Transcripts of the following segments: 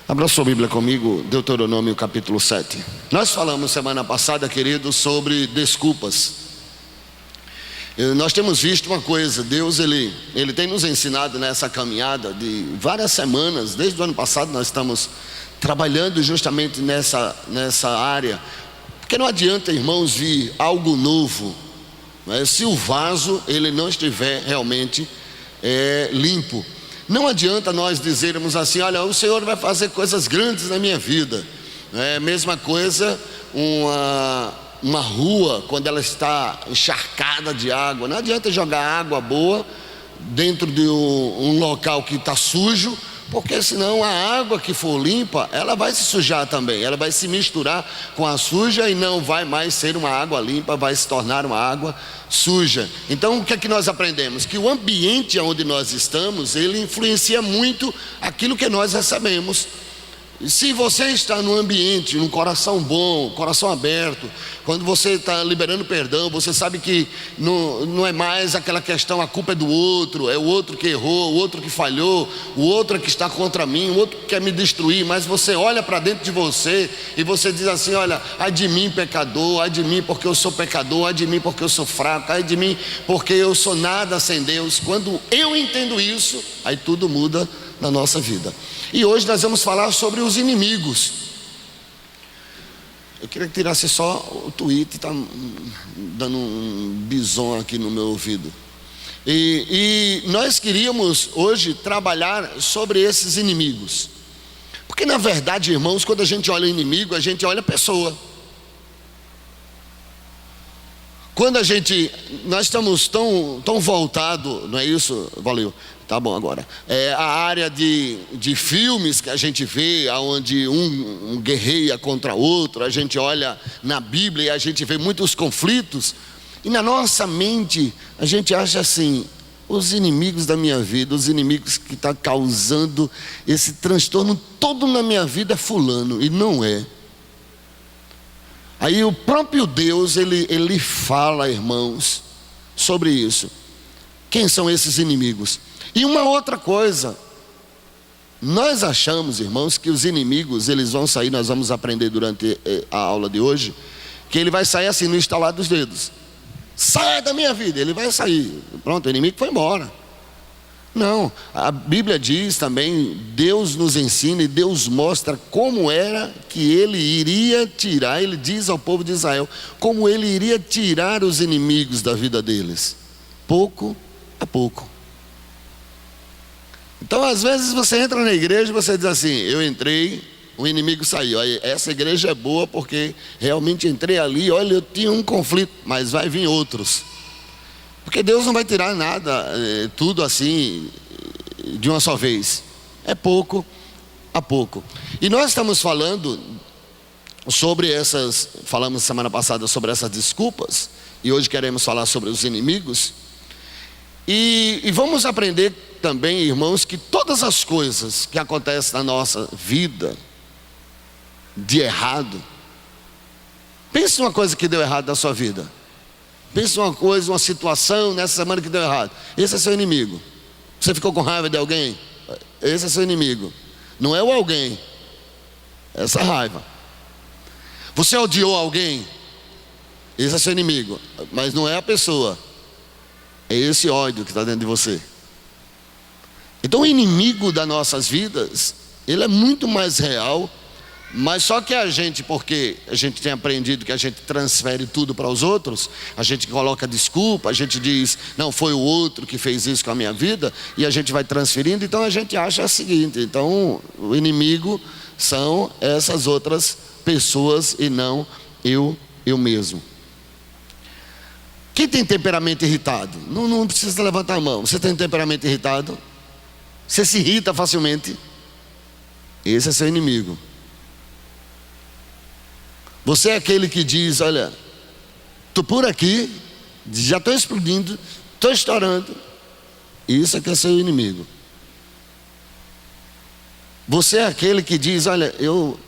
Abra sua Bíblia comigo, Deuteronômio capítulo 7. Nós falamos semana passada, queridos, sobre desculpas. Nós temos visto uma coisa, Deus ele tem nos ensinado nessa caminhada de várias semanas. Desde o ano passado nós estamos trabalhando justamente nessa área. Porque não adianta, irmãos, vir algo novo, né, se o vaso ele não estiver realmente limpo. Não adianta nós dizermos assim: olha, o Senhor vai fazer coisas grandes na minha vida. É a mesma coisa uma rua quando ela está encharcada de água. Não adianta jogar água boa dentro de um local que está sujo, porque senão a água que for limpa, ela vai se sujar também, ela vai se misturar com a suja e não vai mais ser uma água limpa, vai se tornar uma água suja. Então o que é que nós aprendemos? Que o ambiente onde nós estamos, ele influencia muito aquilo que nós recebemos. E se você está num ambiente, num coração bom, coração aberto, quando você está liberando perdão, você sabe que não é mais aquela questão, a culpa é do outro, é o outro que errou, o outro que falhou, o outro é que está contra mim, o outro que quer me destruir. Mas você olha para dentro de você e você diz assim: olha, ai de mim pecador, ai de mim porque eu sou pecador, ai de mim porque eu sou fraco, ai de mim porque eu sou nada sem Deus. Quando eu entendo isso, aí tudo muda na nossa vida. E hoje nós vamos falar sobre os inimigos. Eu queria que tirasse só o tweet, está dando um bison aqui no meu ouvido. E nós queríamos hoje trabalhar sobre esses inimigos. Porque na verdade, irmãos, quando a gente olha o inimigo, a gente olha a pessoa. Quando nós estamos tão voltados, não é isso? Valeu. Tá bom agora. A área de filmes que a gente vê, onde um guerreia contra outro, a gente olha na Bíblia e a gente vê muitos conflitos. E na nossa mente, a gente acha assim: os inimigos da minha vida, os inimigos que estão causando esse transtorno todo na minha vida é fulano, e não é. Aí o próprio Deus, ele fala, irmãos, sobre isso. Quem são esses inimigos? E uma outra coisa, nós achamos, irmãos, que os inimigos, eles vão sair, nós vamos aprender durante a aula de hoje, que ele vai sair assim, no estalar dos dedos. Sai da minha vida, ele vai sair. Pronto, o inimigo foi embora. Não, a Bíblia diz também, Deus nos ensina e Deus mostra como era que ele iria tirar, ele diz ao povo de Israel, como ele iria tirar os inimigos da vida deles, pouco a pouco. Então às vezes você entra na igreja e você diz assim: eu entrei, o inimigo saiu. Aí, essa igreja é boa porque realmente entrei ali, olha, eu tinha um conflito, mas vai vir outros. Porque Deus não vai tirar nada, tudo assim, de uma só vez. É pouco a pouco. E nós estamos falando sobre falamos semana passada sobre essas desculpas, e hoje queremos falar sobre os inimigos. E vamos aprender também, irmãos, que todas as coisas que acontecem na nossa vida de errado, pense uma coisa que deu errado na sua vida. Pense uma coisa, uma situação nessa semana que deu errado. Esse é seu inimigo. Você ficou com raiva de alguém? Esse é seu inimigo. Não é o alguém, é essa raiva. Você odiou alguém? Esse é seu inimigo. Mas não é a pessoa, é esse ódio que está dentro de você. Então o inimigo das nossas vidas, ele é muito mais real. Mas só que a gente, porque a gente tem aprendido que a gente transfere tudo para os outros, a gente coloca desculpa, a gente diz: não, foi o outro que fez isso com a minha vida, e a gente vai transferindo. Então a gente acha o seguinte: então o inimigo são essas outras pessoas e não eu mesmo. Quem tem temperamento irritado? Não precisa levantar a mão. Você tem temperamento irritado? Você se irrita facilmente? Esse é seu inimigo. Você é aquele que diz: olha, estou por aqui, já estou explodindo, estou estourando. Isso é que é seu inimigo. Você é aquele que diz: olha, eu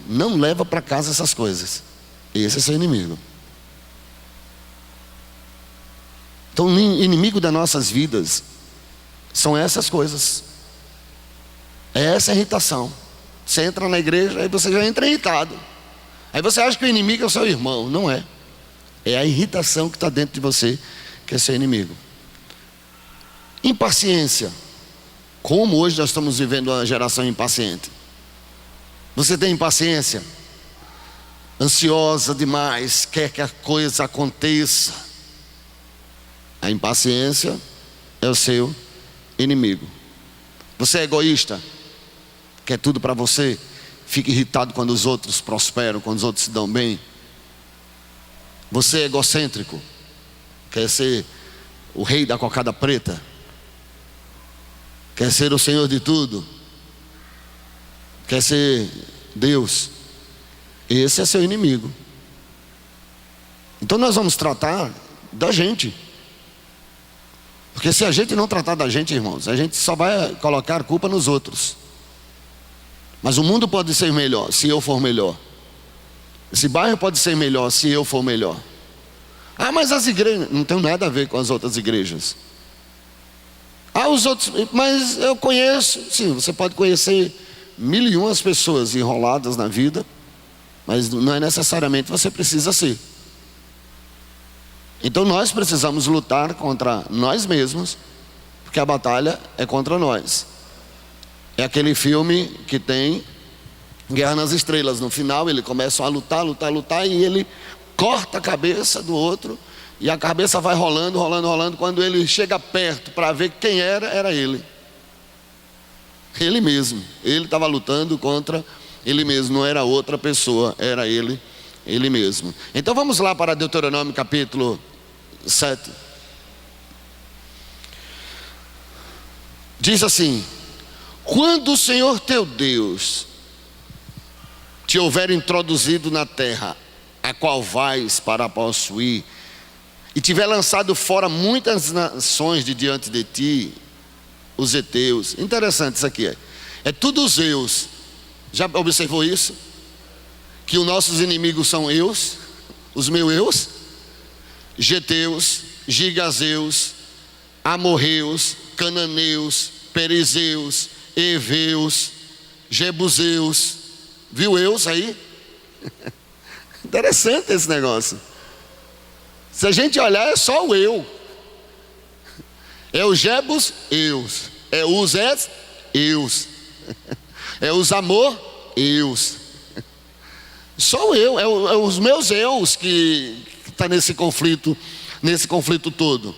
não levo para casa essas coisas. Esse é seu inimigo. Então o inimigo das nossas vidas são essas coisas. É essa irritação. Você entra na igreja, aí você já entra irritado. Aí você acha que o inimigo é o seu irmão. Não é. É a irritação que está dentro de você que é seu inimigo. Impaciência. Como hoje nós estamos vivendo uma geração impaciente. Você tem impaciência? Ansiosa demais, quer que a coisa aconteça. A impaciência é o seu inimigo. Você é egoísta? Quer tudo para você? Fica irritado quando os outros prosperam, quando os outros se dão bem. Você é egocêntrico? Quer ser o rei da cocada preta? Quer ser o senhor de tudo? Quer ser Deus? Esse é seu inimigo. Então nós vamos tratar da gente. Porque se a gente não tratar da gente, irmãos, a gente só vai colocar culpa nos outros. Mas o mundo pode ser melhor se eu for melhor. Esse bairro pode ser melhor se eu for melhor. Ah, mas as igrejas não tem nada a ver com as outras igrejas. Ah, os outros, mas eu conheço. Sim, você pode conhecer 1.001 pessoas enroladas na vida, mas não é necessariamente você precisa ser. Então nós precisamos lutar contra nós mesmos, porque a batalha é contra nós. É aquele filme que tem Guerra nas Estrelas. No final ele começa a lutar e ele corta a cabeça do outro e a cabeça vai rolando. Quando ele chega perto para ver quem era ele. Ele mesmo. Ele estava lutando contra ele mesmo, não era outra pessoa, era ele mesmo. Então vamos lá para Deuteronômio capítulo 7. Diz assim: quando o Senhor teu Deus te houver introduzido na terra a qual vais para possuir, e tiver lançado fora muitas nações de diante de ti, os heteus. Interessante isso aqui. É tudo os eus. Já observou isso? Que os nossos inimigos são eus, os meus eus, geteus, gigazeus, amorreus, cananeus, perizeus, heveus, jebuseus. Viu eus aí? Interessante esse negócio. Se a gente olhar, é só o eu. É o jebus, eus. É os es, eus. É os amor, eus. Só o eu, é os meus eus que está nesse conflito todo.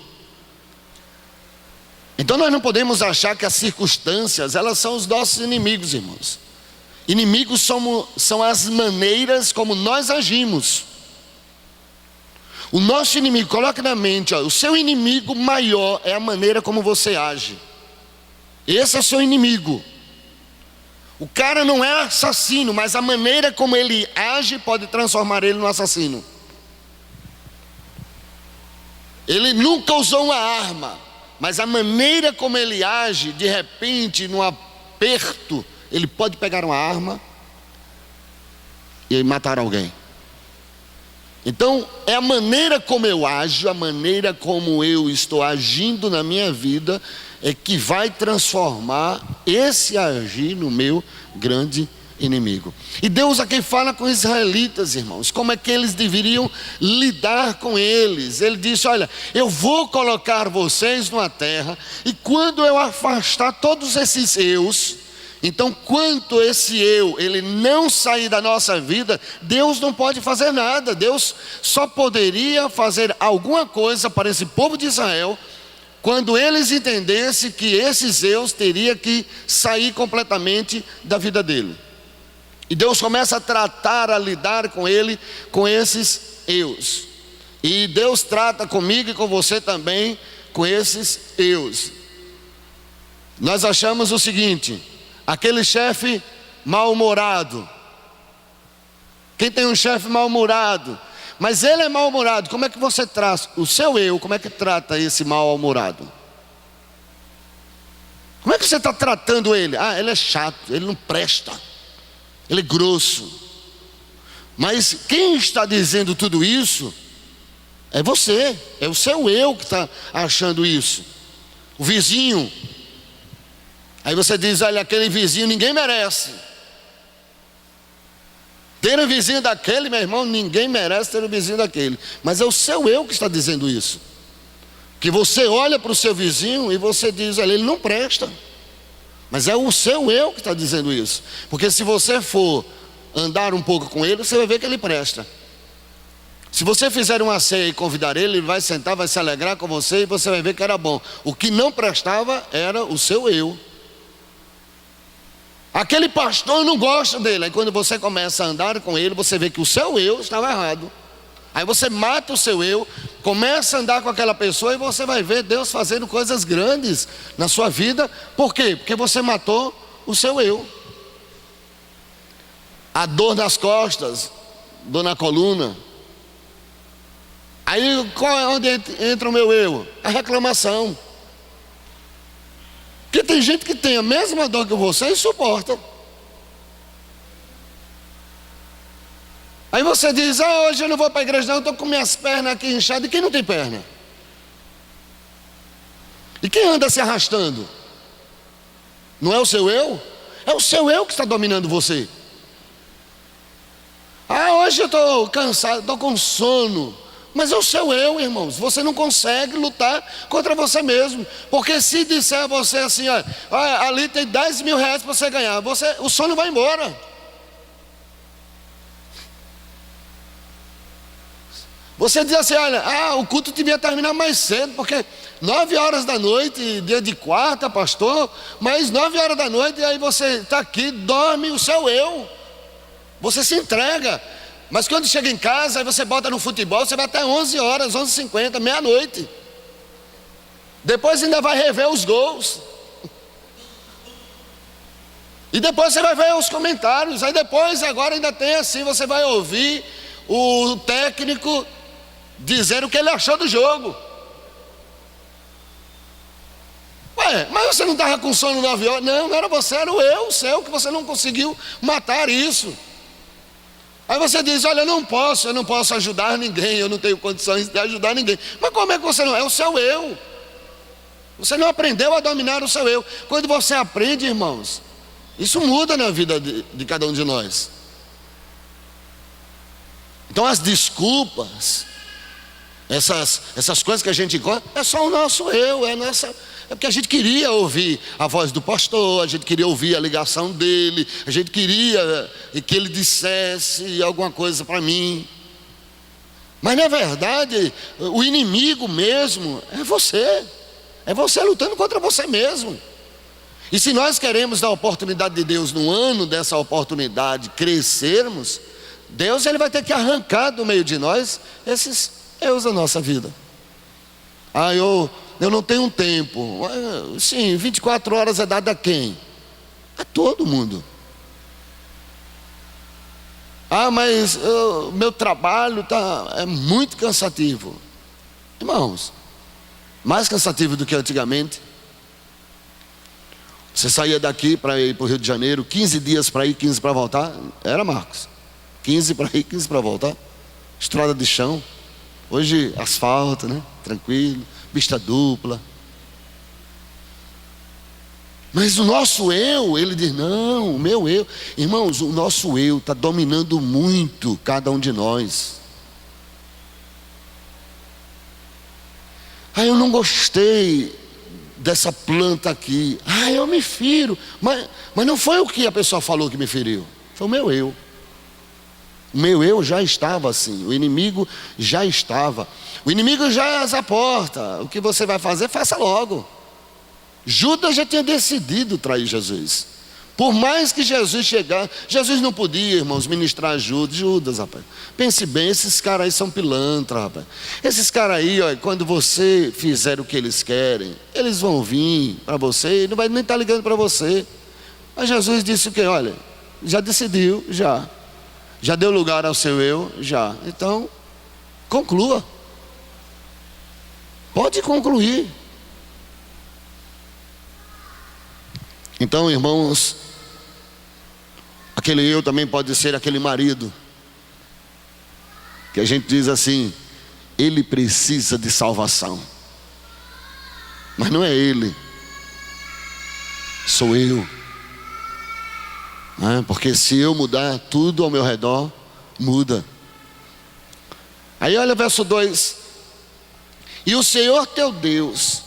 Então nós não podemos achar que as circunstâncias, elas são os nossos inimigos, irmãos. Inimigos são as maneiras como nós agimos. O nosso inimigo, coloque na mente, o seu inimigo maior é a maneira como você age. Esse é o seu inimigo. O cara não é assassino, mas a maneira como ele age pode transformar ele no assassino. Ele nunca usou uma arma, mas a maneira como ele age, de repente, num aperto, ele pode pegar uma arma e matar alguém. Então, é a maneira como eu ajo, a maneira como eu estou agindo na minha vida, é que vai transformar esse agir no meu grande inimigo. E Deus aqui fala com os israelitas, irmãos, como é que eles deveriam lidar com eles. Ele disse: olha, eu vou colocar vocês numa terra, e quando eu afastar todos esses eus, então quanto esse eu, ele não sair da nossa vida, Deus não pode fazer nada. Deus só poderia fazer alguma coisa para esse povo de Israel quando eles entendessem que esses eus teriam que sair completamente da vida dele. E Deus começa a tratar, a lidar com ele, com esses eus. E Deus trata comigo e com você também com esses eus. Nós achamos o seguinte: aquele chefe mal-humorado. Quem tem um chefe mal-humorado, mas ele é mal-humorado, como é que você trata o seu eu? Como é que trata esse mal-humorado? Como é que você está tratando ele? Ah, ele é chato, ele não presta, ele é grosso. Mas quem está dizendo tudo isso é você, é o seu eu que está achando isso. O vizinho. Aí você diz: olha, aquele vizinho ninguém merece. Ter um vizinho daquele, meu irmão, ninguém merece ter um vizinho daquele. Mas é o seu eu que está dizendo isso. Que você olha para o seu vizinho e você diz, olha, ele não presta. Mas é o seu eu que está dizendo isso. Porque se você for andar um pouco com ele, você vai ver que ele presta. Se você fizer uma ceia e convidar ele, ele vai sentar, vai se alegrar com você e você vai ver que era bom. O que não prestava era o seu eu. Aquele pastor não gosta dele. Aí quando você começa a andar com ele, você vê que o seu eu estava errado. Aí você mata o seu eu, começa a andar com aquela pessoa e você vai ver Deus fazendo coisas grandes na sua vida. Por quê? Porque você matou o seu eu. A dor nas costas, dor na coluna. Aí onde entra o meu eu? A reclamação. Porque tem gente que tem a mesma dor que você e suporta. Aí você diz, hoje eu não vou para a igreja não, eu estou com minhas pernas aqui inchadas. E quem não tem perna? E quem anda se arrastando? Não é o seu eu? É o seu eu que está dominando você. Hoje eu estou cansado, estou com sono. Mas é o seu eu, irmãos. Você não consegue lutar contra você mesmo. Porque se disser a você assim, ali tem 10 mil reais para você ganhar, o sono vai embora. Você diz assim, olha, o culto devia terminar mais cedo, porque 9 horas da noite, dia de quarta, pastor, mas 9 horas da noite, e aí você está aqui, dorme o seu eu. Você se entrega. Mas quando chega em casa, aí você bota no futebol, você vai até 11 horas, 11h50, meia-noite. Depois ainda vai rever os gols. E depois você vai ver os comentários. Aí depois, agora ainda tem assim, você vai ouvir o técnico dizer o que ele achou do jogo. Mas você não estava com sono 9 horas? Não era você, era o seu, que você não conseguiu matar isso. Aí você diz, olha, eu não posso ajudar ninguém, eu não tenho condições de ajudar ninguém. Mas como é que você não? É o seu eu. Você não aprendeu a dominar o seu eu. Quando você aprende, irmãos, isso muda na vida de cada um de nós. Então as desculpas, essas coisas que a gente encontra, é só o nosso eu, é porque a gente queria ouvir a voz do pastor, a gente queria ouvir a ligação dele, a gente queria que ele dissesse alguma coisa para mim. Mas na verdade, o inimigo mesmo é você lutando contra você mesmo. E se nós queremos dar oportunidade de Deus no ano dessa oportunidade crescermos, Deus ele vai ter que arrancar do meio de nós esses eus da nossa vida. Eu não tenho tempo. Sim, 24 horas é dado a quem? A todo mundo. Mas meu trabalho é muito cansativo. Irmãos, mais cansativo do que antigamente. Você saía daqui para ir para o Rio de Janeiro, 15 dias para ir, 15 para voltar. Era, Marcos? 15 para ir, 15 para voltar. Estrada de chão. Hoje asfalto, né? Tranquilo. Pista dupla. Mas o nosso eu, ele diz, não, o meu eu. Irmãos, o nosso eu está dominando muito cada um de nós. Eu não gostei dessa planta aqui. Eu me firo. Mas não foi o que a pessoa falou que me feriu. Foi o meu eu. O meu eu já estava assim. O inimigo já estava. O inimigo já é essa porta. O que você vai fazer, faça logo. Judas já tinha decidido trair Jesus. Por mais que Jesus chegasse, Jesus não podia, irmãos, ministrar Judas, rapaz. Pense bem, esses caras aí são pilantras, rapaz. Esses caras aí, quando você fizer o que eles querem, eles vão vir para você e não vai nem estar ligando para você. Mas Jesus disse o quê? Olha, já decidiu, já deu lugar ao seu eu, já. Então, conclua. Pode concluir. Então, irmãos, aquele eu também pode ser aquele marido que a gente diz assim, ele precisa de salvação. Mas não é ele, sou eu. Porque se eu mudar, tudo ao meu redor muda. Aí olha o verso 2: e o Senhor teu Deus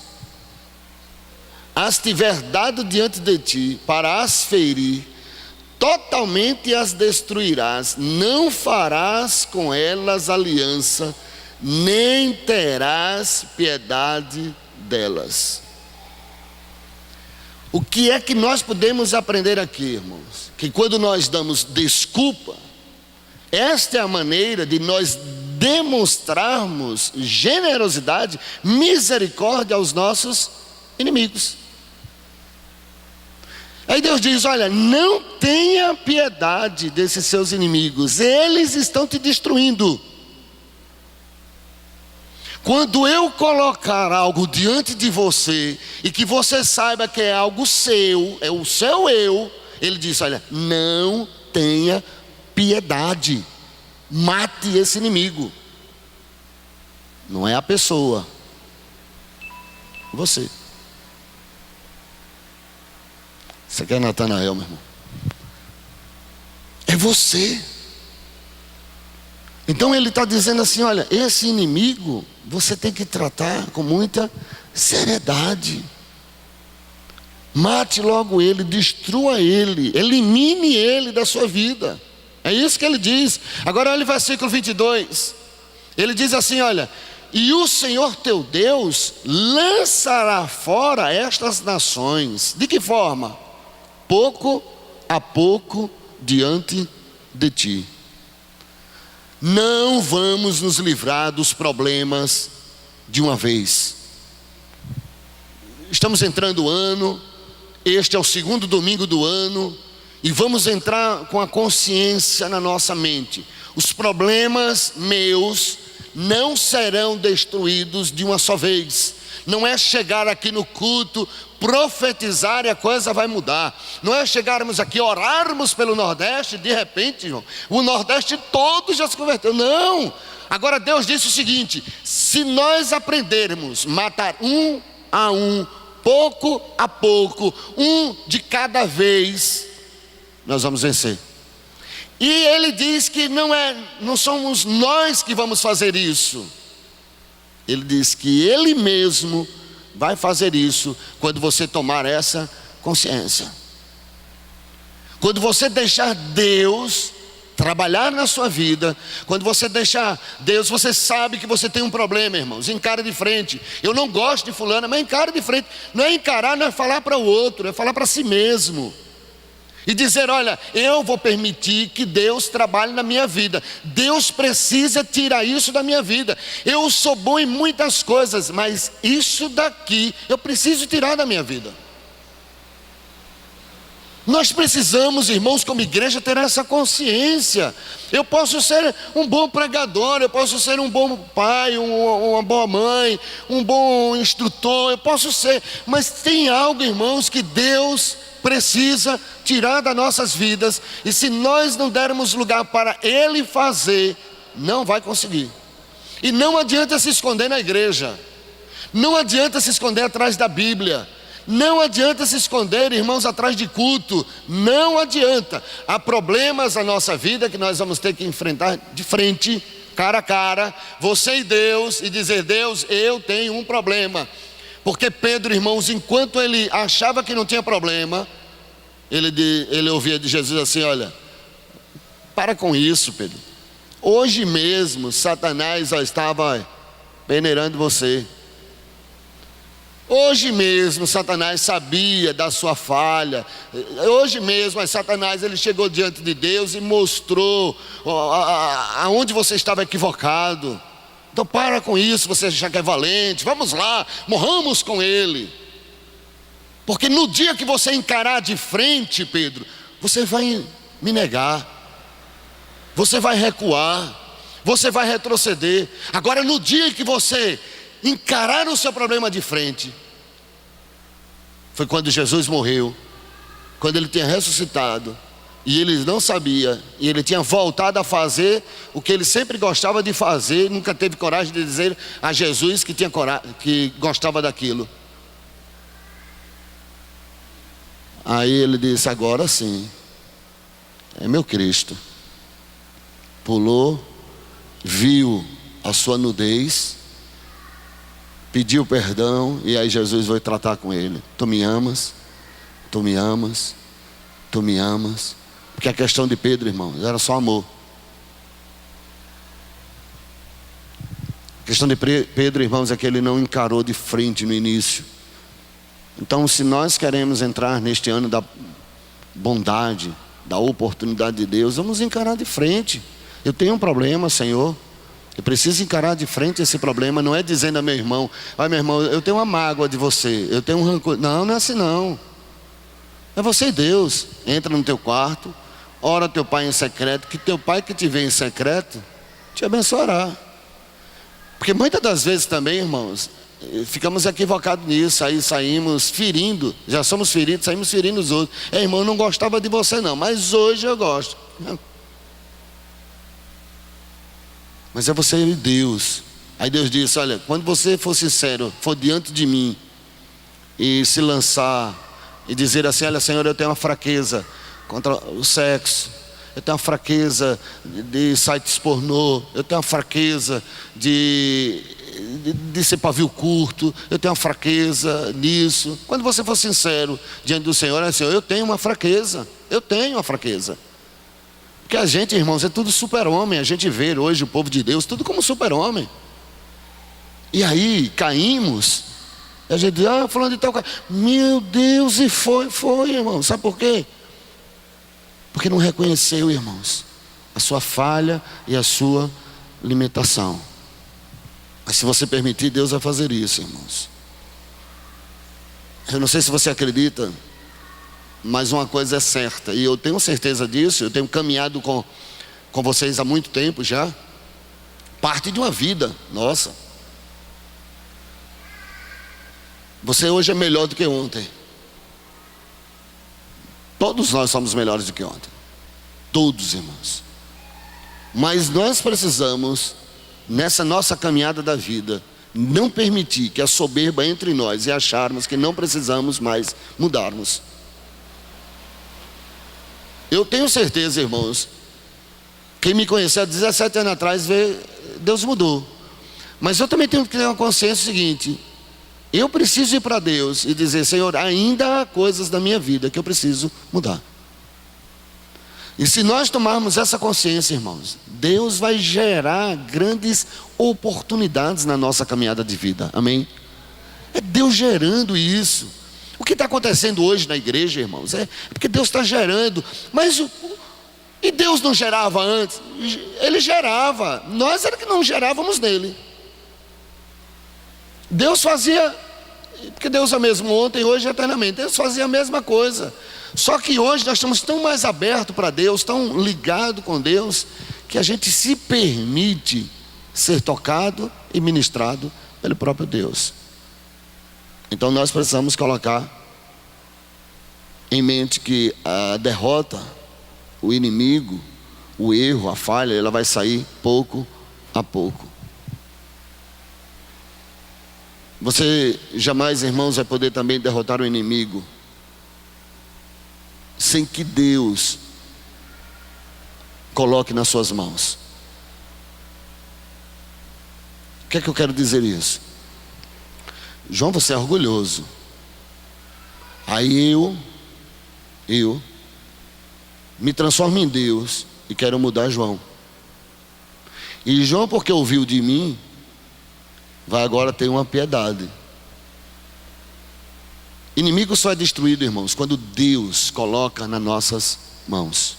as tiver dado diante de ti para as ferir, totalmente as destruirás, não farás com elas aliança, nem terás piedade delas. O que é que nós podemos aprender aqui, irmãos? Que quando nós damos desculpa, esta é a maneira de nós demonstrarmos generosidade, misericórdia aos nossos inimigos. Aí Deus diz: olha, não tenha piedade desses seus inimigos, eles estão te destruindo. Quando eu colocar algo diante de você, e que você saiba que é algo seu, é o seu eu, ele diz: olha, não tenha piedade, mate esse inimigo. Não é a pessoa, você. Você quer Natanael, meu irmão? É você. Então ele está dizendo assim: olha, esse inimigo você tem que tratar com muita seriedade. Mate logo ele, destrua ele, elimine ele da sua vida. É isso que ele diz. Agora olha o versículo 22. Ele diz assim: olha, e o Senhor teu Deus lançará fora estas nações. De que forma? Pouco a pouco diante de ti. Não vamos nos livrar dos problemas de uma vez. Estamos entrando o ano, este é o segundo domingo do ano, e vamos entrar com a consciência na nossa mente: os problemas meus não serão destruídos de uma só vez. Não é chegar aqui no culto, profetizar e a coisa vai mudar. Não é chegarmos aqui, orarmos pelo Nordeste, de repente, irmão, o Nordeste todo já se converteu. Não. Agora Deus disse o seguinte: se nós aprendermos matar um a um, pouco a pouco, um de cada vez, nós vamos vencer. E ele diz que não somos nós que vamos fazer isso. Ele diz que ele mesmo vai fazer isso quando você tomar essa consciência. Quando você deixar Deus trabalhar na sua vida, quando você deixar Deus, você sabe que você tem um problema, irmãos, encara de frente. Eu não gosto de fulano, mas encara de frente. Não é encarar, não é falar para o outro, é falar para si mesmo. E dizer: olha, eu vou permitir que Deus trabalhe na minha vida. Deus precisa tirar isso da minha vida. Eu sou bom em muitas coisas, mas isso daqui eu preciso tirar da minha vida. Nós precisamos, irmãos, como igreja, ter essa consciência. Eu posso ser um bom pregador, eu posso ser um bom pai, uma boa mãe, um bom instrutor, eu posso ser, mas tem algo, irmãos, que Deus precisa tirar das nossas vidas, e se nós não dermos lugar para Ele fazer, não vai conseguir. E não adianta se esconder na igreja, não adianta se esconder atrás da Bíblia, não adianta se esconder, irmãos, atrás de culto, não adianta. Há problemas na nossa vida que nós vamos ter que enfrentar de frente, cara a cara, você e Deus, e dizer: Deus, eu tenho um problema. Porque Pedro, irmãos, enquanto ele achava que não tinha problema, ele ouvia de Jesus assim: olha, para com isso, Pedro. Hoje mesmo Satanás já estava peneirando você. Hoje mesmo Satanás sabia da sua falha. Hoje mesmo Satanás, ele chegou diante de Deus e mostrou aonde você estava equivocado. Então para com isso, você já que é valente, vamos lá, morramos com ele. Porque no dia que você encarar de frente, Pedro, você vai me negar, você vai recuar, você vai retroceder. Agora no dia que você encarar o seu problema de frente, foi quando Jesus morreu, quando ele tinha ressuscitado, e ele não sabia, e ele tinha voltado a fazer o que ele sempre gostava de fazer, nunca teve coragem de dizer a Jesus que tinha coragem, que gostava daquilo. Aí ele disse: agora sim, é meu Cristo. Pulou, viu a sua nudez, pediu perdão, e aí Jesus vai tratar com ele. Tu me amas? Tu me amas? Tu me amas? Porque a questão de Pedro, irmãos, era só amor. A questão de Pedro, irmãos, é que ele não encarou de frente no início. Então, se nós queremos entrar neste ano da bondade, da oportunidade de Deus, vamos encarar de frente. Eu tenho um problema, Senhor, eu preciso encarar de frente esse problema. Não é dizendo a meu irmão: olha, meu irmão, eu tenho uma mágoa de você, eu tenho um rancor. Não, não é assim não. É você e Deus. Entra no teu quarto, ora teu pai em secreto, que teu pai que te vê em secreto te abençoará. Porque muitas das vezes também, irmãos, ficamos equivocados nisso. Aí saímos ferindo, já somos feridos, saímos ferindo os outros. Irmão, eu não gostava de você não, mas hoje eu gosto. Mas é você e Deus. Aí Deus disse: olha, quando você for sincero, for diante de mim e se lançar e dizer assim: olha, Senhor, eu tenho uma fraqueza contra o sexo, eu tenho uma fraqueza de sites pornô, eu tenho uma fraqueza de ser pavio curto, eu tenho uma fraqueza nisso. Quando você for sincero diante do Senhor, é Senhor, eu tenho uma fraqueza, eu tenho uma fraqueza. Porque a gente, irmãos, é tudo super-homem. A gente vê hoje o povo de Deus tudo como super-homem. E aí caímos, a gente diz: ah, falando de tal coisa. Meu Deus, e foi, irmão. Sabe por quê? Porque não reconheceu, irmãos, a sua falha e a sua limitação. Mas se você permitir, Deus vai fazer isso, irmãos. Eu não sei se você acredita, mas uma coisa é certa, e eu tenho certeza disso. Eu tenho caminhado com vocês há muito tempo já. Parte de uma vida nossa. Você hoje é melhor do que ontem. Todos nós somos melhores do que ontem. Todos, irmãos. Mas nós precisamos, nessa nossa caminhada da vida, não permitir que a soberba entre em nós e acharmos que não precisamos mais mudarmos. Eu tenho certeza, irmãos, quem me conheceu há 17 anos atrás, Deus mudou. Mas eu também tenho que ter uma consciência seguinte: eu preciso ir para Deus e dizer: Senhor, ainda há coisas da minha vida que eu preciso mudar. E se nós tomarmos essa consciência, irmãos, Deus vai gerar grandes oportunidades na nossa caminhada de vida. Amém? É Deus gerando isso. O que está acontecendo hoje na igreja, irmãos, é porque Deus está gerando. Mas e Deus não gerava antes? Ele gerava. Nós era que não gerávamos nele. Deus fazia, porque Deus é o mesmo ontem, hoje e eternamente. Deus fazia a mesma coisa. Só que hoje nós estamos tão mais abertos para Deus, tão ligados com Deus, que a gente se permite ser tocado e ministrado pelo próprio Deus. Então nós precisamos colocar em mente que a derrota, o inimigo, o erro, a falha, ela vai sair pouco a pouco. Você jamais, irmãos, vai poder também derrotar o inimigo sem que Deus coloque nas suas mãos. O que é que eu quero dizer isso? João, você é orgulhoso. Aí eu me transformo em Deus e quero mudar João. E João, porque ouviu de mim, vai agora ter uma piedade. Inimigo só é destruído, irmãos, quando Deus coloca nas nossas mãos.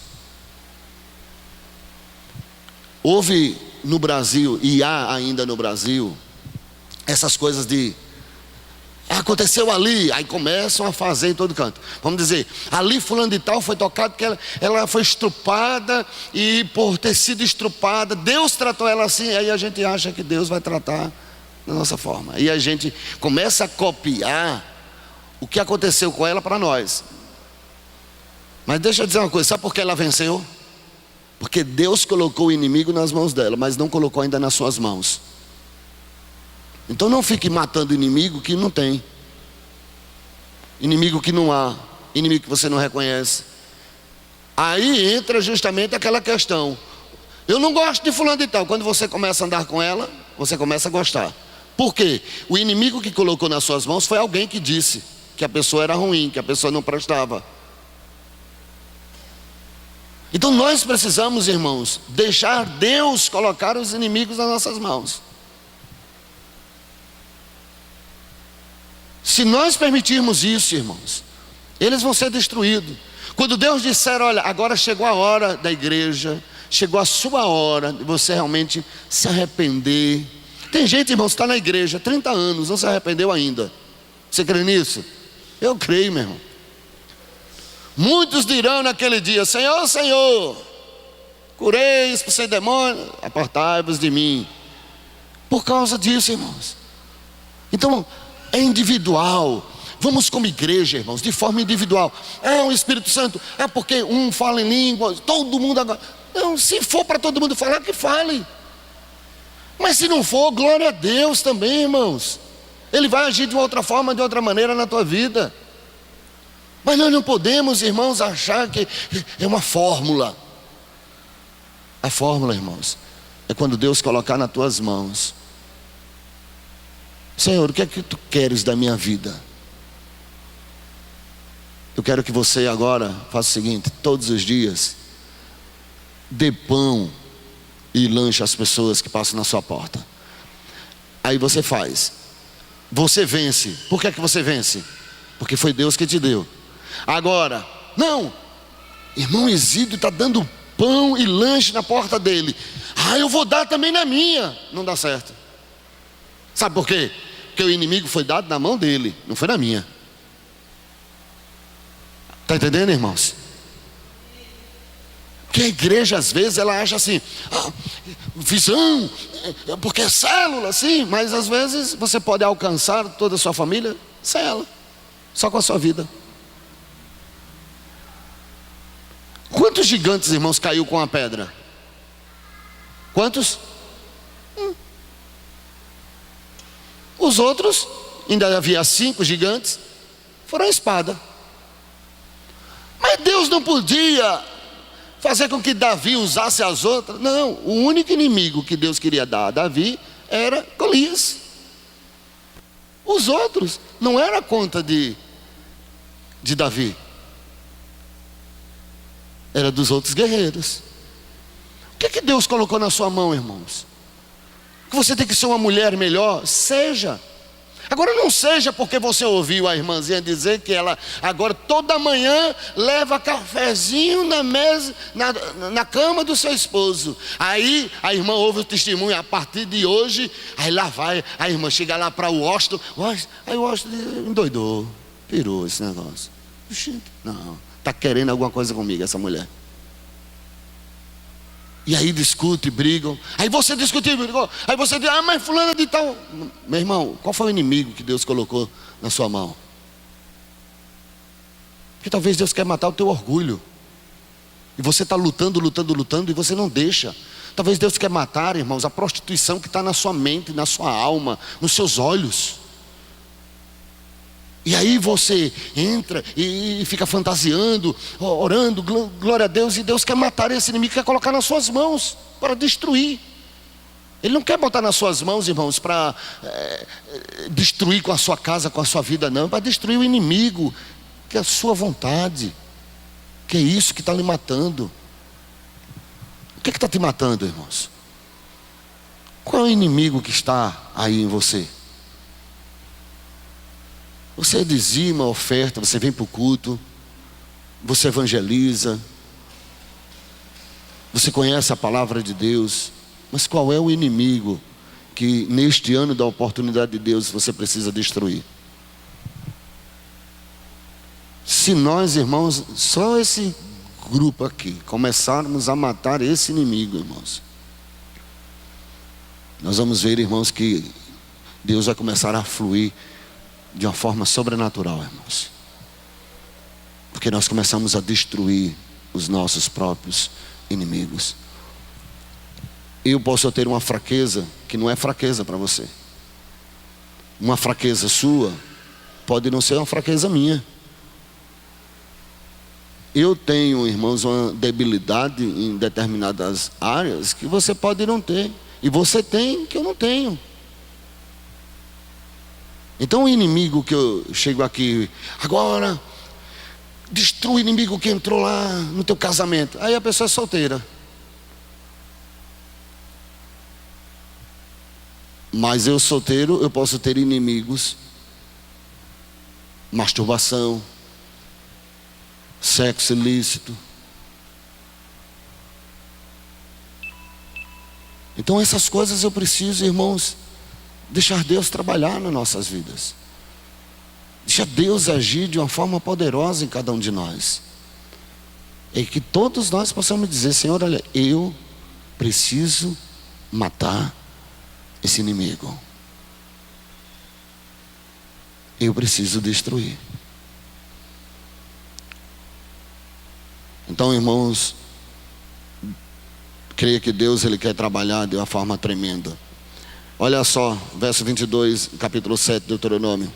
Houve no Brasil, e há ainda no Brasil, essas coisas de aconteceu ali, aí começam a fazer em todo canto. Vamos dizer, ali fulano de tal foi tocado porque ela foi estrupada, e por ter sido estrupada, Deus tratou ela assim. Aí a gente acha que Deus vai tratar da nossa forma. E a gente começa a copiar o que aconteceu com ela para nós. Mas deixa eu dizer uma coisa: sabe por que ela venceu? Porque Deus colocou o inimigo nas mãos dela, mas não colocou ainda nas suas mãos. Então não fique matando inimigo que não tem, inimigo que não há, inimigo que você não reconhece. Aí entra justamente aquela questão: eu não gosto de fulano de tal. Quando você começa a andar com ela, você começa a gostar. Por quê? O inimigo que colocou nas suas mãos foi alguém que disse que a pessoa era ruim, que a pessoa não prestava. Então nós precisamos, irmãos, deixar Deus colocar os inimigos nas nossas mãos. Se nós permitirmos isso, irmãos, eles vão ser destruídos. Quando Deus disser: olha, agora chegou a hora da igreja, chegou a sua hora de você realmente se arrepender. Tem gente, irmãos, que está na igreja há 30 anos, não se arrependeu ainda. Você crê nisso? Eu creio, meu irmão. Muitos dirão naquele dia: Senhor, Senhor, curei, expulsei demônio, apartai-vos de mim. Por causa disso, irmãos. Então, é individual. Vamos como igreja, irmãos, de forma individual. O Espírito Santo, porque um fala em língua, todo mundo agora. Não, se for para todo mundo falar, que fale. Mas se não for, glória a Deus também, irmãos. Ele vai agir de uma outra forma, de outra maneira na tua vida. Mas nós não podemos, irmãos, achar que é uma fórmula. A fórmula, irmãos, é quando Deus colocar nas tuas mãos: Senhor, o que é que tu queres da minha vida? Eu quero que você agora faça o seguinte: todos os dias, dê pão e lanche às pessoas que passam na sua porta. Aí você faz. Você vence. Por que é que você vence? Porque foi Deus que te deu. Agora, não, irmão Exídio está dando pão e lanche na porta dele. Eu vou dar também na minha. Não dá certo. Sabe por quê? Porque o inimigo foi dado na mão dele, não foi na minha. Está entendendo, irmãos? Porque a igreja às vezes ela acha assim: visão, porque é célula, sim. Mas às vezes você pode alcançar toda a sua família sem ela, só com a sua vida. Quantos gigantes, irmãos, caiu com a pedra? Quantos? Os outros, ainda havia 5 gigantes, foram a espada. Mas Deus não podia fazer com que Davi usasse as outras. Não, o único inimigo que Deus queria dar a Davi era Golias. Os outros não era conta de Davi, era dos outros guerreiros. O que é que Deus colocou na sua mão, irmãos? Que você tem que ser uma mulher melhor? Seja. Agora não seja porque você ouviu a irmãzinha dizer que ela agora toda manhã leva cafezinho na mesa, na cama do seu esposo. Aí a irmã ouve o testemunho: a partir de hoje, aí lá vai, a irmã chega lá para o Washington, aí o Washington endoidou, pirou esse negócio. Não, está querendo alguma coisa comigo essa mulher. E aí discute, brigam. Aí você discute e brigou. Aí você diz: mas fulana de tal. Meu irmão, qual foi o inimigo que Deus colocou na sua mão? Porque talvez Deus quer matar o teu orgulho. E você está lutando e você não deixa. Talvez Deus quer matar, irmãos, a prostituição que está na sua mente, na sua alma, nos seus olhos. E aí você entra e fica fantasiando, orando, glória a Deus. E Deus quer matar esse inimigo, quer colocar nas suas mãos para destruir. Ele não quer botar nas suas mãos, irmãos, para destruir com a sua casa, com a sua vida, não. Para destruir o inimigo, que é a sua vontade, que é isso que está lhe matando. O que está te matando, irmãos? Qual é o inimigo que está aí em você? Você dizima a oferta, você vem para o culto, você evangeliza, você conhece a palavra de Deus, mas qual é o inimigo que neste ano da oportunidade de Deus você precisa destruir? Se nós, irmãos, só esse grupo aqui começarmos a matar esse inimigo, irmãos, nós vamos ver, irmãos, que Deus vai começar a fluir de uma forma sobrenatural, irmãos. Porque nós começamos a destruir os nossos próprios inimigos. Eu posso ter uma fraqueza que não é fraqueza para você. Uma fraqueza sua pode não ser uma fraqueza minha. Eu tenho, irmãos, uma debilidade em determinadas áreas que você pode não ter. E você tem que eu não tenho. Então o inimigo que eu chego aqui, agora, destrua o inimigo que entrou lá no teu casamento. Aí a pessoa é solteira. Mas eu solteiro, eu posso ter inimigos. Masturbação, sexo ilícito. Então essas coisas eu preciso, irmãos, deixar Deus trabalhar nas nossas vidas. Deixa Deus agir de uma forma poderosa em cada um de nós. E que todos nós possamos dizer: Senhor, olha, eu preciso matar esse inimigo. Eu preciso destruir. Então, irmãos, creio que Deus, Ele quer trabalhar de uma forma tremenda. Olha só, verso 22, capítulo 7 de Deuteronômio.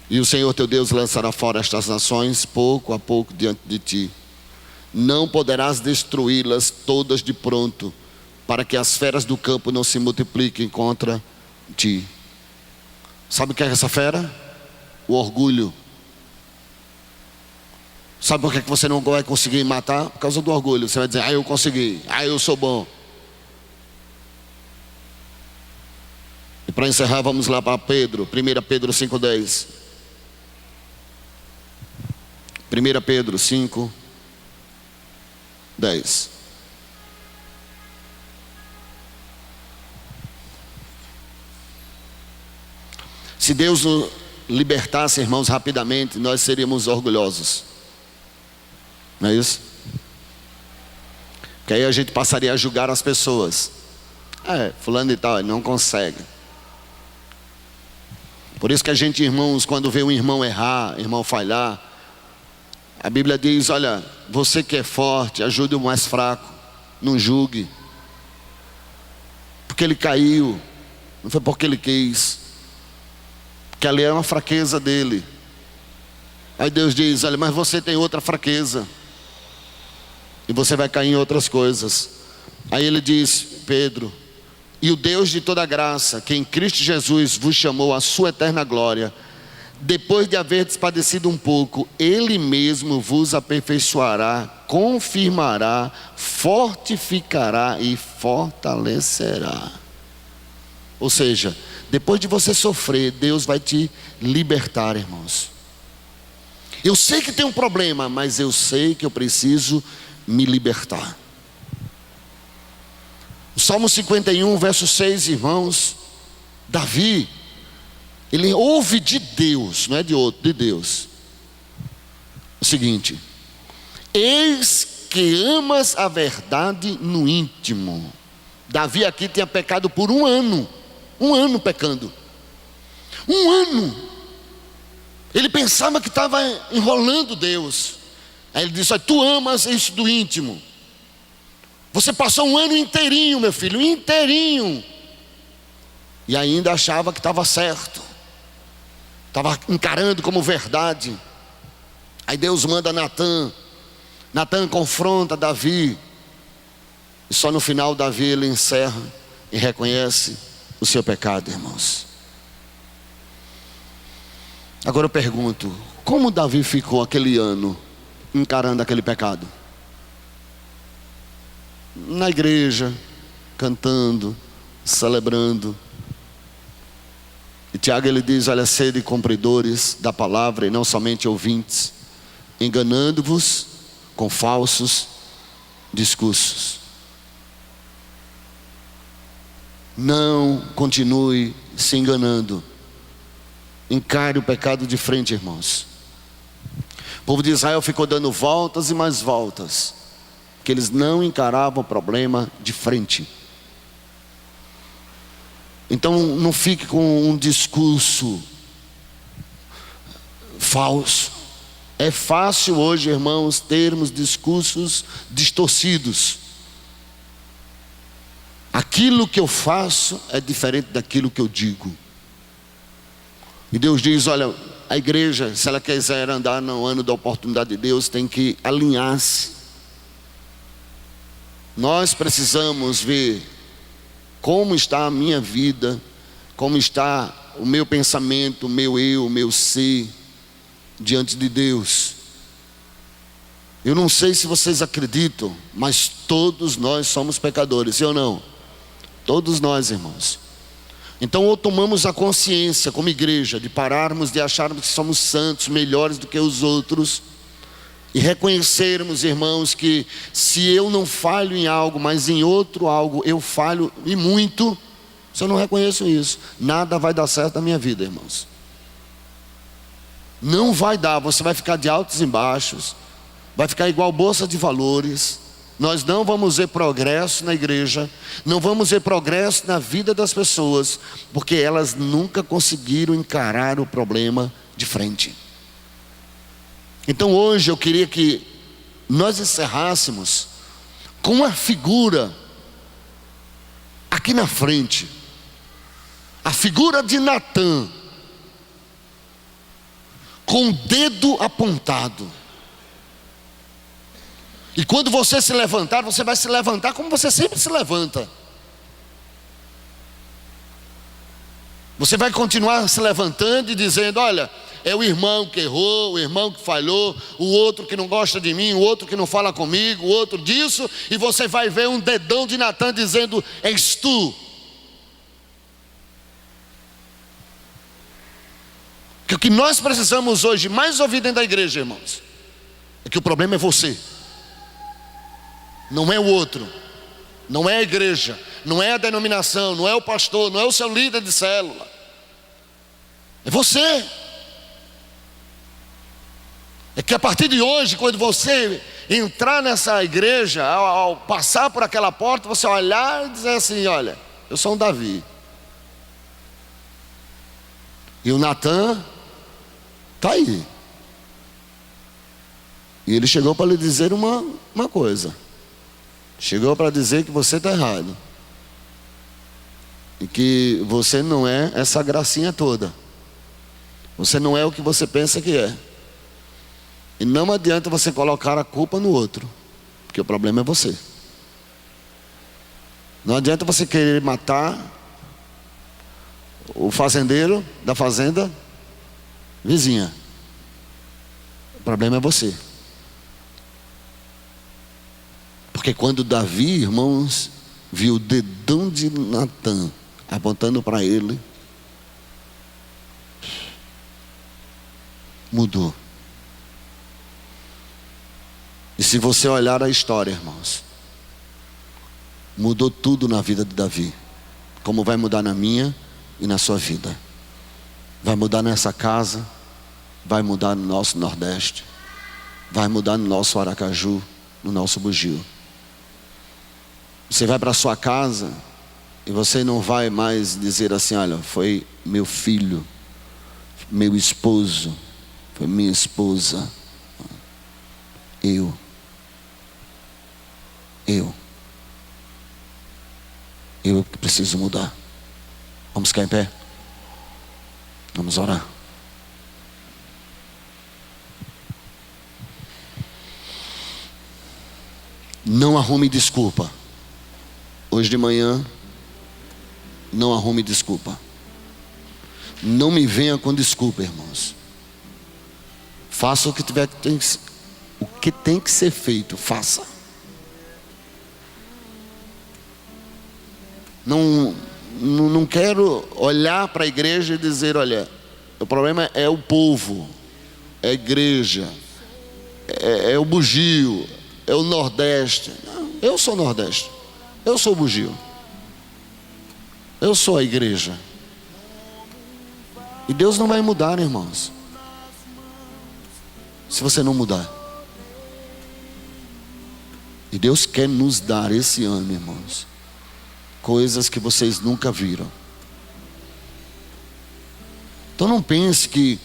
E o Senhor teu Deus lançará fora estas nações, pouco a pouco diante de ti. Não poderás destruí-las todas de pronto, para que as feras do campo não se multipliquem contra ti. Sabe o que é essa fera? O orgulho. Sabe por que você não vai conseguir matar? Por causa do orgulho. Você vai dizer: eu consegui, eu sou bom. E para encerrar, vamos lá para Pedro, 1 Pedro 5,10. 1 Pedro 5:10. Se Deus nos libertasse, irmãos, rapidamente, nós seríamos orgulhosos. Não é isso? Porque aí a gente passaria a julgar as pessoas. Fulano e tal, não consegue. Por isso que a gente, irmãos, quando vê um irmão errar, irmão falhar, a Bíblia diz: olha, você que é forte, ajude o mais fraco, não julgue. Porque ele caiu, não foi porque ele quis. Porque ali é uma fraqueza dele. Aí Deus diz: olha, mas você tem outra fraqueza. E você vai cair em outras coisas. Aí ele diz: Pedro, e o Deus de toda graça, que em Cristo Jesus vos chamou à sua eterna glória, depois de haver padecido um pouco, Ele mesmo vos aperfeiçoará, confirmará, fortificará e fortalecerá. Ou seja, depois de você sofrer, Deus vai te libertar, irmãos. Eu sei que tem um problema, mas eu sei que eu preciso me libertar. O Salmo 51, verso 6, irmãos, Davi, ele ouve de Deus, não é de outro, de Deus, o seguinte: eis que amas a verdade no íntimo. Davi aqui tinha pecado por um ano pecando, um ano. Ele pensava que estava enrolando Deus. Aí ele disse: tu amas isso do íntimo. Você passou um ano inteirinho, meu filho, inteirinho, e ainda achava que estava certo, estava encarando como verdade. Aí Deus manda Natã confronta Davi, e só no final Davi ele encerra e reconhece o seu pecado, irmãos. Agora eu pergunto: como Davi ficou aquele ano encarando aquele pecado? Na igreja, cantando, celebrando. E Tiago ele diz: olha, sede cumpridores da palavra e não somente ouvintes, enganando-vos com falsos discursos. Não continue se enganando. Encare o pecado de frente, irmãos. O povo de Israel ficou dando voltas e mais voltas, porque eles não encaravam o problema de frente. Então não fique com um discurso falso. É fácil hoje, irmãos, termos discursos distorcidos. Aquilo que eu faço é diferente daquilo que eu digo. E Deus diz: olha, a igreja, se ela quiser andar no ano da oportunidade de Deus, tem que alinhar-se. Nós precisamos ver como está a minha vida, como está o meu pensamento, o meu eu, o meu ser diante de Deus. Eu não sei se vocês acreditam, mas todos nós somos pecadores, sim ou não? Todos nós, irmãos. Então, ou tomamos a consciência como igreja de pararmos de acharmos que somos santos, melhores do que os outros, e reconhecermos, irmãos, que se eu não falho em algo, mas em outro algo eu falho e muito, se eu não reconheço isso, nada vai dar certo na minha vida, irmãos. Não vai dar, você vai ficar de altos e baixos, vai ficar igual bolsa de valores. Nós não vamos ver progresso na igreja, não vamos ver progresso na vida das pessoas, porque elas nunca conseguiram encarar o problema de frente. Então hoje eu queria que nós encerrássemos com uma figura aqui na frente, a figura de Natã, com o dedo apontado. E quando você se levantar, você vai se levantar como você sempre se levanta. Você vai continuar se levantando e dizendo: olha, é o irmão que errou, o irmão que falhou, o outro que não gosta de mim, o outro que não fala comigo, o outro disso. E você vai ver um dedão de Natã dizendo: és tu. Que o que nós precisamos hoje mais ouvir dentro da igreja, irmãos, é que o problema é você. Não é o outro, não é a igreja, não é a denominação, não é o pastor, não é o seu líder de célula. É você. É que a partir de hoje, quando você entrar nessa igreja, ao passar por aquela porta, você olhar e dizer assim: olha, eu sou um Davi. E o Natã está aí. E ele chegou para lhe dizer uma coisa. Chegou para dizer que você está errado. E que você não é essa gracinha toda. Você não é o que você pensa que é. E não adianta você colocar a culpa no outro, porque o problema é você. Não adianta você querer matar o fazendeiro da fazenda vizinha. O problema é você. Porque quando Davi, irmãos, viu o dedão de Natã apontando para ele, mudou. E se você olhar a história, irmãos, mudou tudo na vida de Davi. Como vai mudar na minha e na sua vida. Vai mudar nessa casa, vai mudar no nosso Nordeste, vai mudar no nosso Aracaju, no nosso Bugio. Você vai para a sua casa e você não vai mais dizer assim: olha, foi meu filho, meu esposo, foi minha esposa. Eu que preciso mudar. Vamos ficar em pé? Vamos orar. Não arrume desculpa. Hoje de manhã, não arrume desculpa. Não me venha com desculpa, irmãos. Faça o que tem que ser feito, faça. Não quero olhar para a igreja e dizer: olha, o problema é o povo, é a igreja, é o Bugio, é o Nordeste. Não, eu sou Nordeste, eu sou o Bugio, eu sou a igreja. E Deus não vai mudar, irmãos, se você não mudar. E Deus quer nos dar esse ano, irmãos, coisas que vocês nunca viram. Então não pense que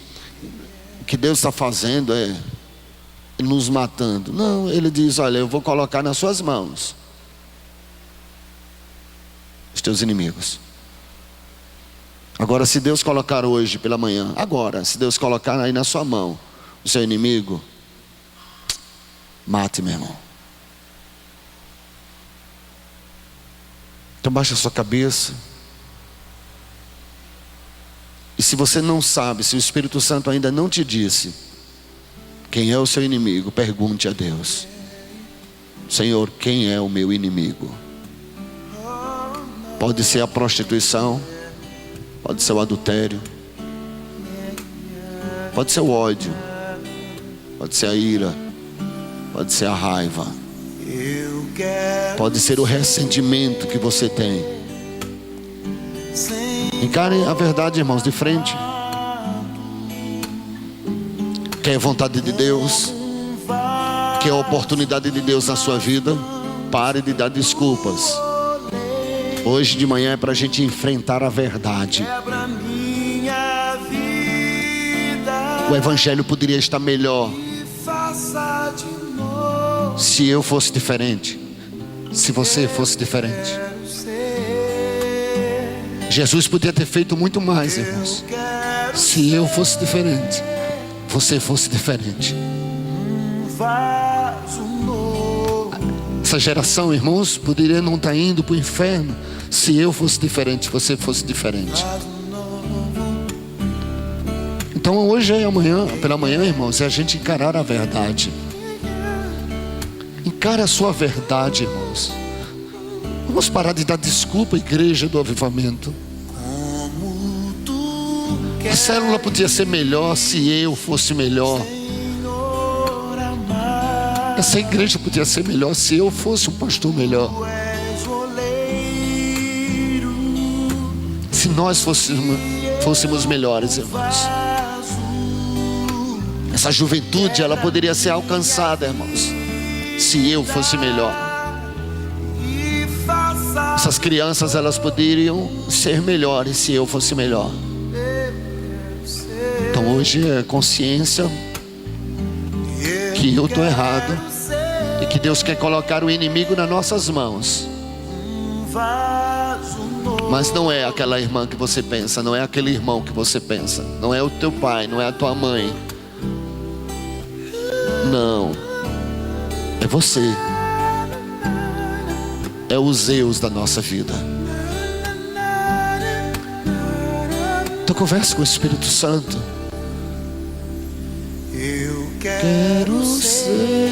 o que Deus está fazendo é nos matando. Não, Ele diz: olha, eu vou colocar nas suas mãos os teus inimigos. Agora, se Deus colocar hoje pela manhã, agora, se Deus colocar aí na sua mão o seu inimigo, mate, meu irmão. Então baixa a sua cabeça. E se você não sabe, se o Espírito Santo ainda não te disse quem é o seu inimigo, pergunte a Deus: Senhor, quem é o meu inimigo? Pode ser a prostituição, pode ser o adultério, pode ser o ódio, pode ser a ira, pode ser a raiva, pode ser o ressentimento que você tem. Encare a verdade, irmãos, de frente. Quer a vontade de Deus? Quer a oportunidade de Deus na sua vida? Pare de dar desculpas. Hoje de manhã é para a gente enfrentar a verdade. O evangelho poderia estar melhor se eu fosse diferente, se você fosse diferente. Jesus podia ter feito muito mais, irmãos, se eu fosse diferente, você fosse diferente. Essa geração, irmãos, poderia não estar indo para o inferno se eu fosse diferente, se você fosse diferente. Então hoje é amanhã, pela manhã, irmãos, é a gente encarar a verdade. Encare a sua verdade, irmãos. Vamos parar de dar desculpa, igreja do avivamento. A célula podia ser melhor se eu fosse melhor. Essa igreja podia ser melhor se eu fosse um pastor melhor. Se nós fôssemos melhores, irmãos. Essa juventude, ela poderia ser alcançada, irmãos, se eu fosse melhor. Essas crianças, elas poderiam ser melhores se eu fosse melhor. Então hoje é consciência que eu estou errado e que Deus quer colocar o inimigo nas nossas mãos. Mas não é aquela irmã que você pensa, não é aquele irmão que você pensa, não é o teu pai, não é a tua mãe. Não, é você. É os Zeus da nossa vida. Então converse com o Espírito Santo. Eu quero ser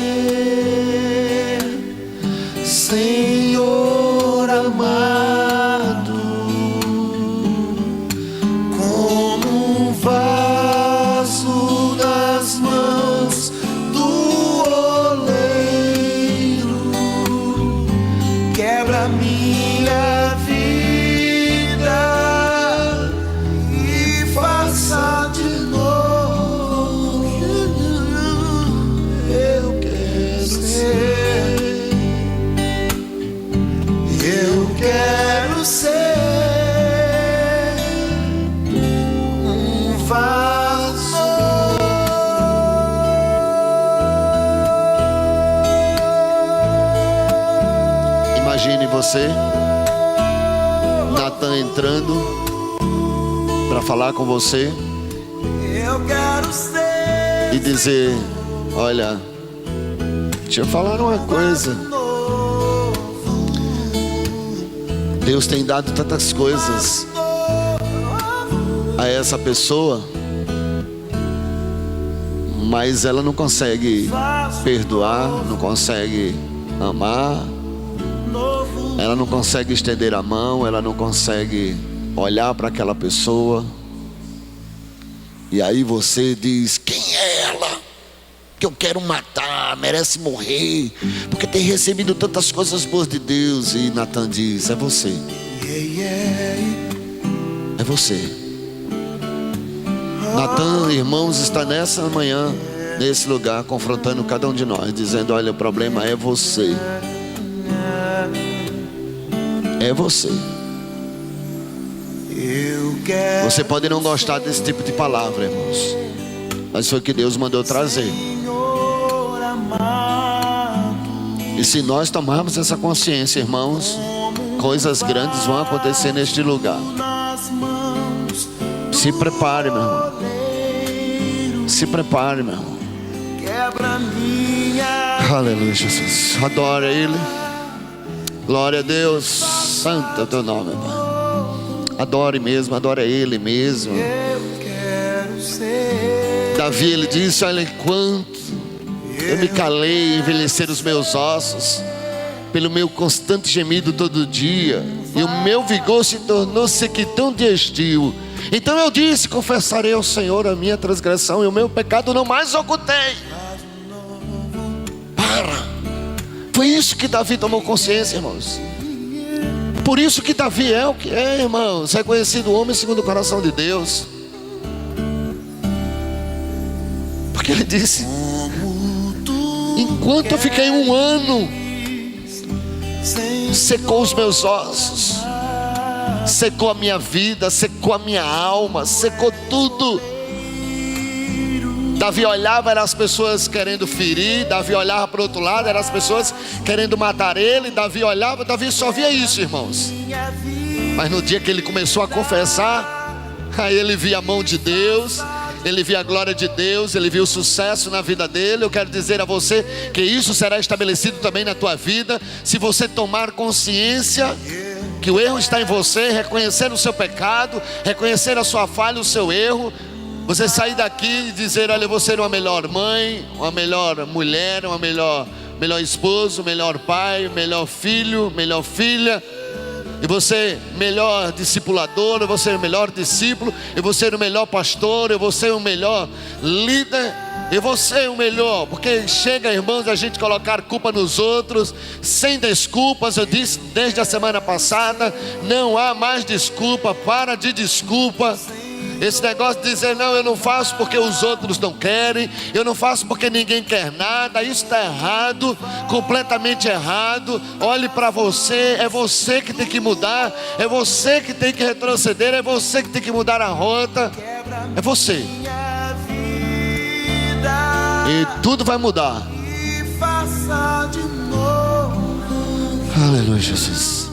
Senhor amado, como um vaso nas mãos do oleiro. Quebra minha vida e faça de novo. Eu quero ser, eu quero ser um vaso. Imagine você, Natan entrando para falar com você e dizer: olha, deixa eu falar uma coisa. Deus tem dado tantas coisas a essa pessoa, mas ela não consegue perdoar, não consegue amar. Ela não consegue estender a mão, ela não consegue olhar para aquela pessoa. E aí você diz: quem é ela? Que eu quero matar, merece morrer, porque tem recebido tantas coisas boas de Deus. E Natan diz: é você. É você. Natan, irmãos, está nessa manhã, nesse lugar, confrontando cada um de nós, dizendo: olha, o problema é você. É você. Você pode não gostar desse tipo de palavra, irmãos, mas foi o que Deus mandou trazer. E se nós tomarmos essa consciência, irmãos, coisas grandes vão acontecer neste lugar. Se prepare, meu irmão. Se prepare, meu irmão. Aleluia, Jesus. Adore a Ele. Glória a Deus. Santo é o teu nome, Pai. Adore mesmo, adore a Ele mesmo. Davi, ele disse: olha, enquanto eu me calei, envelhecer os meus ossos, pelo meu constante gemido todo dia, e o meu vigor se tornou sequidão de estio. Então eu disse: confessarei ao Senhor a minha transgressão, e o meu pecado não mais ocultei. Foi isso que Davi tomou consciência, irmãos. Por isso que Davi é o que é, irmãos. Reconhecido homem segundo o coração de Deus. Porque ele disse: enquanto eu fiquei um ano, secou os meus ossos, secou a minha vida, secou a minha alma, secou tudo. Davi olhava, eram as pessoas querendo ferir. Davi olhava para o outro lado, eram as pessoas querendo matar ele. Davi olhava, Davi só via isso, irmãos. Mas no dia que ele começou a confessar, aí ele via a mão de Deus, ele via a glória de Deus, ele viu o sucesso na vida dele. Eu quero dizer a você que isso será estabelecido também na tua vida, se você tomar consciência que o erro está em você, reconhecer o seu pecado, reconhecer a sua falha, o seu erro. Você sair daqui e dizer: olha, eu vou ser uma melhor mãe, uma melhor mulher, uma melhor esposo, melhor pai, melhor filho, melhor filha. E você melhor discipulador, eu vou ser o melhor discípulo, eu vou ser o melhor pastor, eu vou ser o melhor líder, eu vou ser o melhor. Porque chega, irmãos, a gente colocar culpa nos outros, sem desculpas. Eu disse desde a semana passada: não há mais desculpa, para de desculpa. Esse negócio de dizer: não, eu não faço porque os outros não querem, eu não faço porque ninguém quer nada, isso está errado, completamente errado. Olhe para você, é você que tem que mudar, é você que tem que retroceder, é você que tem que mudar a rota, é você. E tudo vai mudar. Aleluia, Jesus.